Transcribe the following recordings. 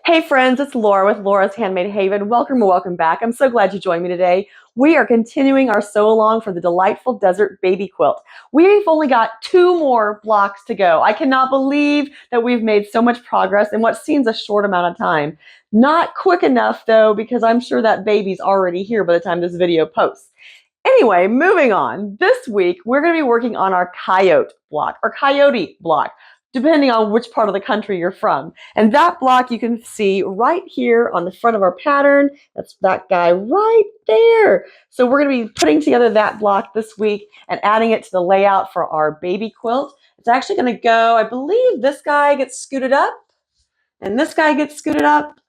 Hey friends, it's Laura with Laura's Handmade Haven. Welcome or welcome back. I'm so glad you joined me today. We are continuing our sew along for the delightful desert baby quilt. We've only got 2 more blocks to go. I cannot believe that we've made so much progress in what seems a short amount of time. Not quick enough though, because I'm sure that baby's already here by the time this video posts. Anyway, moving on. This week, we're going to be working on our Coyote Block, or Coyote Block, depending on which part of the country you're from. And that block you can see right here on the front of our pattern. That's that guy right there. So we're going to be putting together that block this week and adding it to the layout for our baby quilt. It's actually going to go, I believe this guy gets scooted up, and this guy gets scooted up,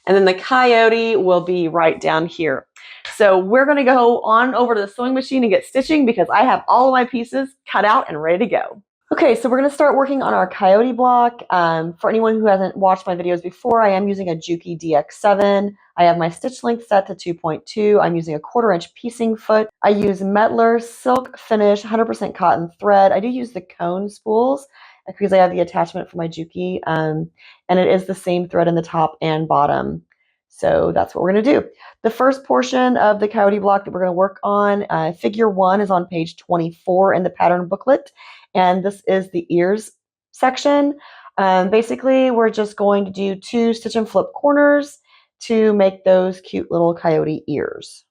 and then the coyote will be right down here. So we're going to go on over to the sewing machine and get stitching because I have all of my pieces cut out and ready to go. Okay, so we're going to start working on our Coyote block. For anyone who hasn't watched my videos before, I am using a Juki DX7. I have my stitch length set to 2.2. I'm using a 1/4 inch piecing foot. I use Metler Silk Finish 100% cotton thread. I do use the cone spools because I have the attachment for my Juki, and it is the same thread in the top and bottom. So that's what we're going to do. The first portion of the Coyote block that we're going to work on, figure 1 is on page 24 in the pattern booklet. And this is the ears section. Basically, we're just going to do 2 stitch and flip corners to make those cute little coyote ears.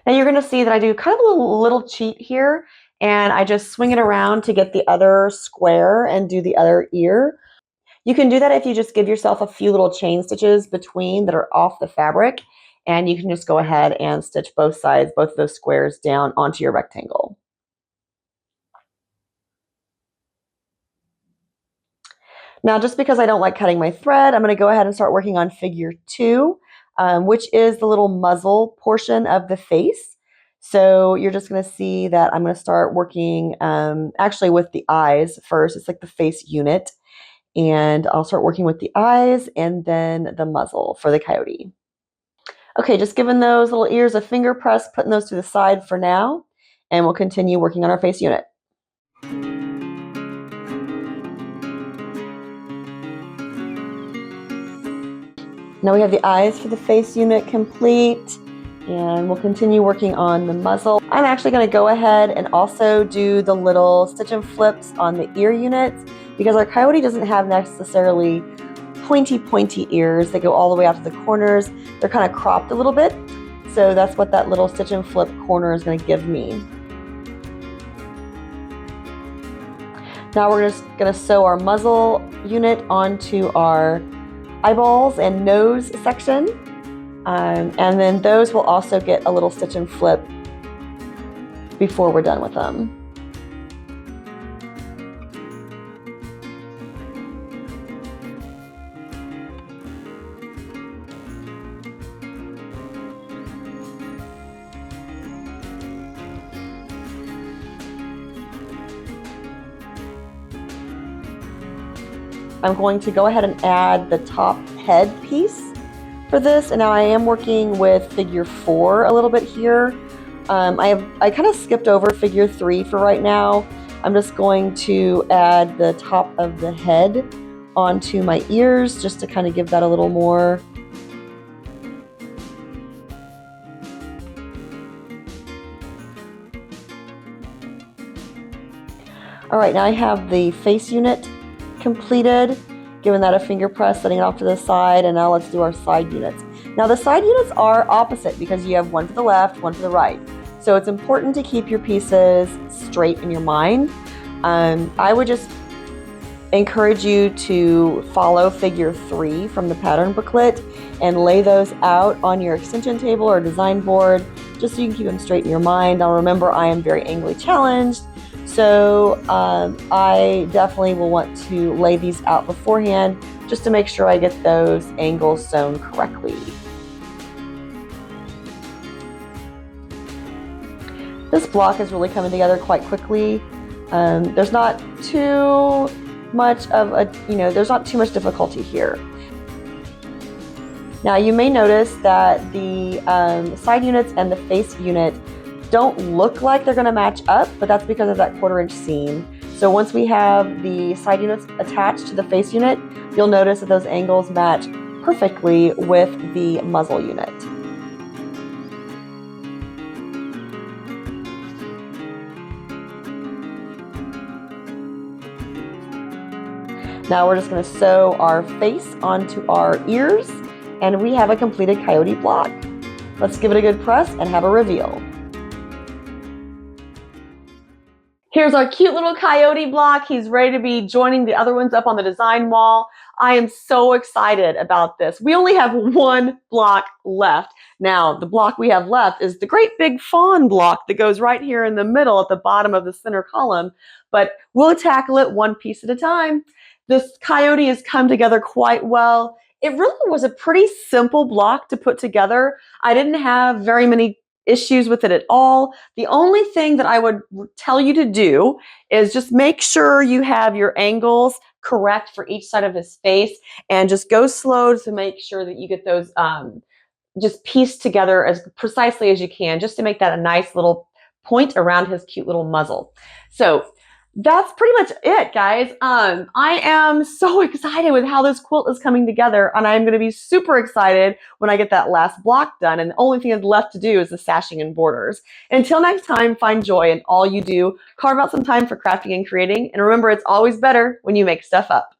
Now you're going to see that I do kind of a little cheat here, and I just swing it around to get the other square and do the other ear. You can do that if you just give yourself a few little chain stitches between that are off the fabric, and you can just go ahead and stitch both sides, both of those squares down onto your rectangle. Now, just because I don't like cutting my thread, I'm going to go ahead and start working on figure 2, which is the little muzzle portion of the face. So you're just going to see that I'm going to start working actually with the eyes first. It's like the face unit. And I'll start working with the eyes and then the muzzle for the coyote. Okay, just giving those little ears a finger press, putting those to the side for now, and we'll continue working on our face unit. Now we have the eyes for the face unit complete, and we'll continue working on the muzzle. I'm actually going to go ahead and also do the little stitch and flips on the ear units because our coyote doesn't have necessarily pointy ears. They go all the way out to the corners. They're kind of cropped a little bit. So that's what that little stitch and flip corner is going to give me. Now we're just going to sew our muzzle unit onto our eyeballs and nose section. And then those will also get a little stitch and flip before we're done with them. I'm going to go ahead and add the top head piece for this, and now I am working with figure 4 a little bit here. I kind of skipped over figure 3 for right now. I'm just going to add the top of the head onto my ears just to kind of give that a little more. All right, now I have the face unit completed, giving that a finger press, setting it off to the side, and now let's do our side units. Now the side units are opposite because you have one to the left, one to the right. So it's important to keep your pieces straight in your mind. I would just encourage you to follow figure 3 from the pattern booklet and lay those out on your extension table or design board just so you can keep them straight in your mind. Now remember, I am very anglely challenged, so I definitely will want to lay these out beforehand just to make sure I get those angles sewn correctly. This block is really coming together quite quickly. There's not too much difficulty here. Now you may notice that the side units and the face unit don't look like they're going to match up, but that's because of that 1/4 inch seam. So once we have the side units attached to the face unit, you'll notice that those angles match perfectly with the muzzle unit. Now we're just going to sew our face onto our ears, and we have a completed Coyote Block. Let's give it a good press and have a reveal. Here's our cute little Coyote Block. He's ready to be joining the other ones up on the design wall. I am so excited about this. We only have one block left. Now, the block we have left is the great big fawn block that goes right here in the middle at the bottom of the center column, but we'll tackle it one piece at a time. This coyote has come together quite well. It really was a pretty simple block to put together. I didn't have very many issues with it at all. The only thing that I would tell you to do is just make sure you have your angles correct for each side of his face, and just go slow to make sure that you get those just pieced together as precisely as you can, just to make that a nice little point around his cute little muzzle. So that's pretty much it, guys. I am so excited with how this quilt is coming together, and I'm going to be super excited when I get that last block done, and the only thing that's left to do is the sashing and borders. Until next time, find joy in all you do, carve out some time for crafting and creating, and remember, it's always better when you make stuff up.